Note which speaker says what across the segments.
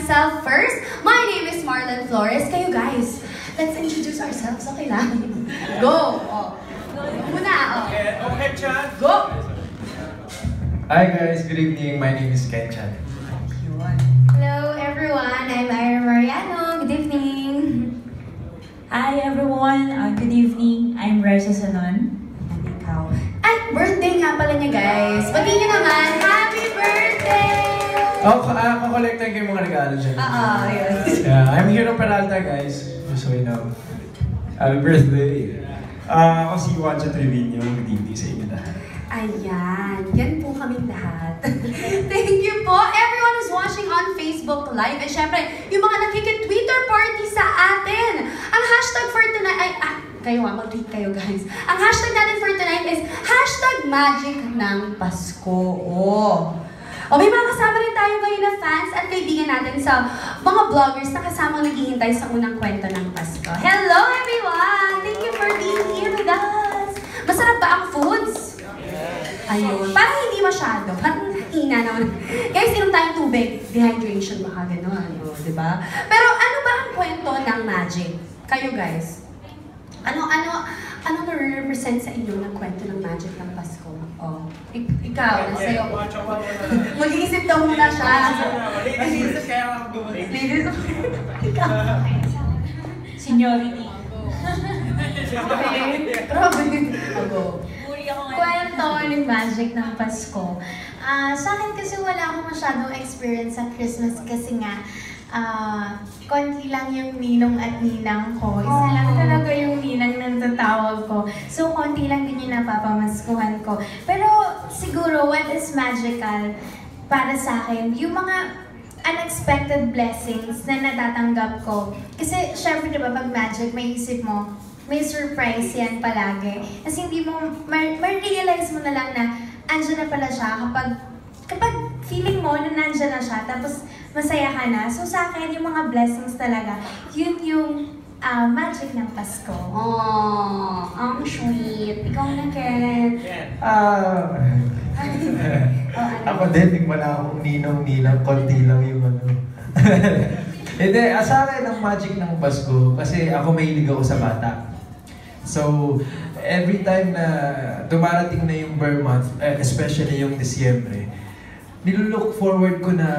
Speaker 1: myself first. My name is Marlon Flores. Kayo guys, let's introduce ourselves. Okay lang? Go! Oh. Muna, oh.
Speaker 2: Okay, Chan.
Speaker 1: Go!
Speaker 2: Hi guys, good evening. My name is Ken Chan.
Speaker 3: Hello everyone, I'm Ira Mariano. Good evening.
Speaker 4: Hi everyone, good evening. I'm Raisa Sanon. And ikaw?
Speaker 1: At birthday nga pala niya guys. Pati niyo naman, happy birthday!
Speaker 2: Kakolektan ko yung mga regalo dyan.
Speaker 1: Yun.
Speaker 2: Yeah, I'm Hero Peralta guys, just so you know. Happy birthday. Ako si Juancho Trevino. Good evening sa inyo lahat.
Speaker 1: Ayan, yan po kaming lahat. Thank you po everyone who's watching on Facebook Live. At syempre, yung mga nakikit-Twitter party sa atin. Ang hashtag for tonight, mag-tweet kayo guys. Ang hashtag natin for tonight is #magic ng Pasko. O may mga kasama rin tayo ngayon na fans at kaibigan natin sa mga vloggers na kasamang naghihintay sa unang kwento ng Pasko. Hello everyone! Thank you for being here with us. Masarap ba ang foods? Ayun. Parang hindi masyado. Parang hina naman. Guys, inom tayong tubig. Dehydration baka gano'n. Diba? Pero ano ba ang kwento ng magic? Kayo guys. Ano na-represent sa inyo ng kwento ng magic ng Pasko? Ikaw, sa'yo. Mag-iisip daw muna siya.
Speaker 2: Mag-iisip kaya ako gumawa.
Speaker 1: Ikaw.
Speaker 4: Seniority.
Speaker 1: Okay. Robin.
Speaker 3: Kwento ng magic ng Pasko. Sa akin kasi wala akong masyadong experience sa Christmas kasi nga konti lang yung ninong at ninang ko. Isa lang talaga yung ninang nang tatawag ko. So, konti lang din yung napapamaskuhan ko. Pero, siguro, what is magical para sa akin, yung mga unexpected blessings na natatanggap ko. Kasi, syempre, diba, pag magic, may isip mo, may surprise yan palagi. Kasi hindi mo, ma-realize mo na lang na andyan na pala siya kapag feeling mo na nandyan na siya, tapos masaya ka na. So sa akin, yung mga blessings talaga, yun yung magic ng Pasko.
Speaker 1: Ang sweet. Ikaw na, Ken.
Speaker 2: Ako din, wala akong ninong-ninang, konti lang yung ano. Hindi, sa akin ang magic ng Pasko, kasi ako mahilig ako sa bata. So, every time na dumarating na yung Burr month, especially yung Disyembre, nilulook forward ko na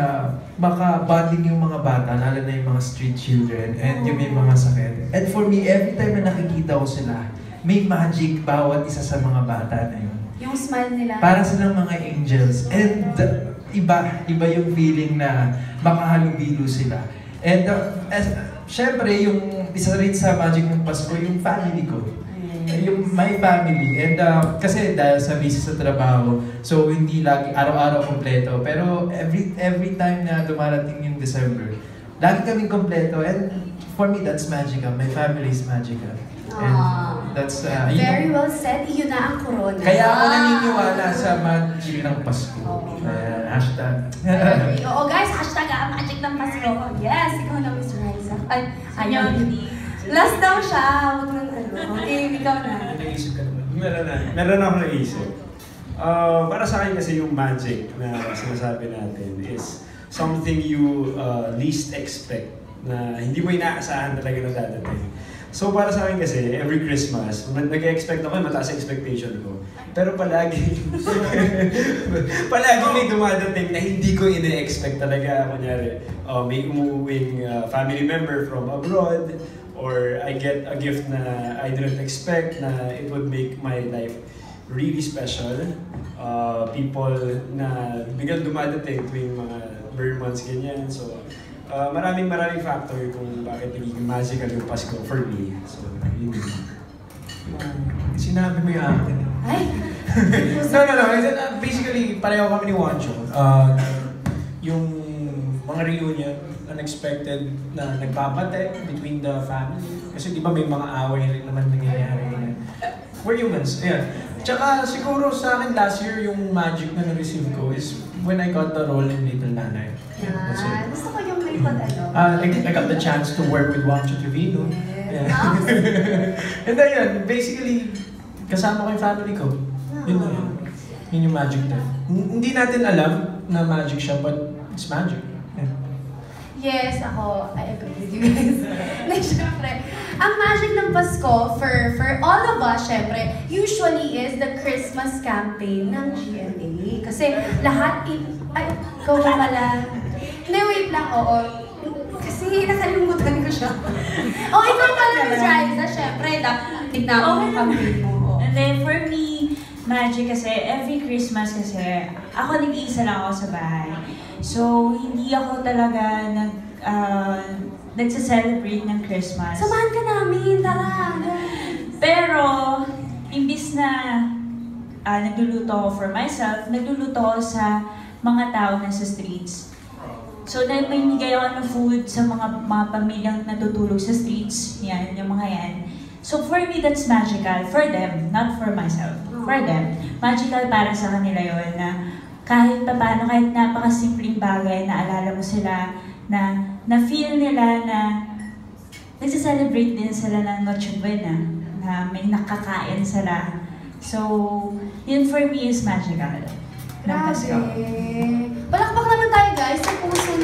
Speaker 2: maka-bonding yung mga bata, lalo na yung mga street children, and yung may mga sakit. And for me, every time na nakikita ko sila, may magic bawat isa sa mga bata na yun.
Speaker 1: Yung smile nila.
Speaker 2: Para silang mga angels. And iba yung feeling na makahalubilo sila. And syempre, yung isa rin sa magic ng Pasko, yung family ko. Yung my family. And kasi dahil sa busy sa trabaho, so hindi lagi araw-araw kompleto. Pero every time na dumarating yung December, lagi kaming kompleto. And for me, that's magical. My family is magical. And that's
Speaker 1: very well said. Yun na ang corona.
Speaker 2: Kaya ako naniniwala sa magic ng Pasko. Hashtag.
Speaker 1: Guys, hashtag magic ng Pasko. Yes, ikaw na, Mr. Raisa.
Speaker 4: Ayun.
Speaker 1: Last daw siya. Huwag nang Okay, ikaw na.
Speaker 2: Naisip ka naman.
Speaker 5: Meron ako naisip. Para sa akin kasi yung magic na sinasabi natin is something you least expect na hindi mo inaasahan talaga na dadating. So para sa akin kasi, every Christmas, nag-expect ako, mataas ang expectation ko. Pero palagi may dumadating na hindi ko ina-expect talaga. Kunyari, may umuwing family member from abroad, or I get a gift na I didn't expect na it would make my life really special. People na biglang dumadating tuwing mga Burr months, ganyan. So, maraming factor kung bakit naging magical yung Pasko for me. So, yun.
Speaker 2: Sinabi mo yung akin.
Speaker 1: Ay!
Speaker 2: No. Basically, pareho kami ni Juancho. Yung mga reunion, unexpected na nagpapate between the family. Kasi di ba may mga away rin naman nangyayari. We're humans, ayan. Tsaka siguro sa akin last year, yung magic na na-receive ko is when I got the role in Little Nanay.
Speaker 1: Yeah, gusto ko yung may pag-ano.
Speaker 2: I got the chance to work with Juancho Trevino.
Speaker 1: Yeah.
Speaker 2: And then yun, basically, kasama ko yung family ko. Yun na yun. Yun yung magic na. Hindi natin alam na magic siya, but it's magic.
Speaker 1: Yes, ako. I agree with you guys. Na syempre, ang magic ng Pasko for all of us, syempre, usually is the Christmas campaign ng GMA. Kasi lahat ay, ikaw ba pala? Hindi, wait lang, oo. Kasi nakalimutan ko siya. Oh, ikaw pala, Miss Raisa, syempre, tignan mo yung campaign mo.
Speaker 4: And then for me, magic kasi, every Christmas kasi, ako nag-iisa lang ako sa bahay. So, hindi ako talaga nagsa-celebrate ng Christmas.
Speaker 1: Samahan ka namin, tara!
Speaker 4: Pero, imbis na nagluluto ako for myself, nagluluto ako sa mga tao na sa streets. So, may nigay ako ng food sa mga pamilyang natutulog sa streets. Yan, yung mga yan. So, for me, that's magical. For them, not for myself. For them. Magical para sa kanila yon na kahit paano, kahit napakasimpleng bagay, naalala mo sila, na-feel nila na nagsa-celebrate din sila ng Noche Buena, na may nakakain sila. So, yun for me is magical.
Speaker 1: Grabe. Palakpak naman tayo guys sa puso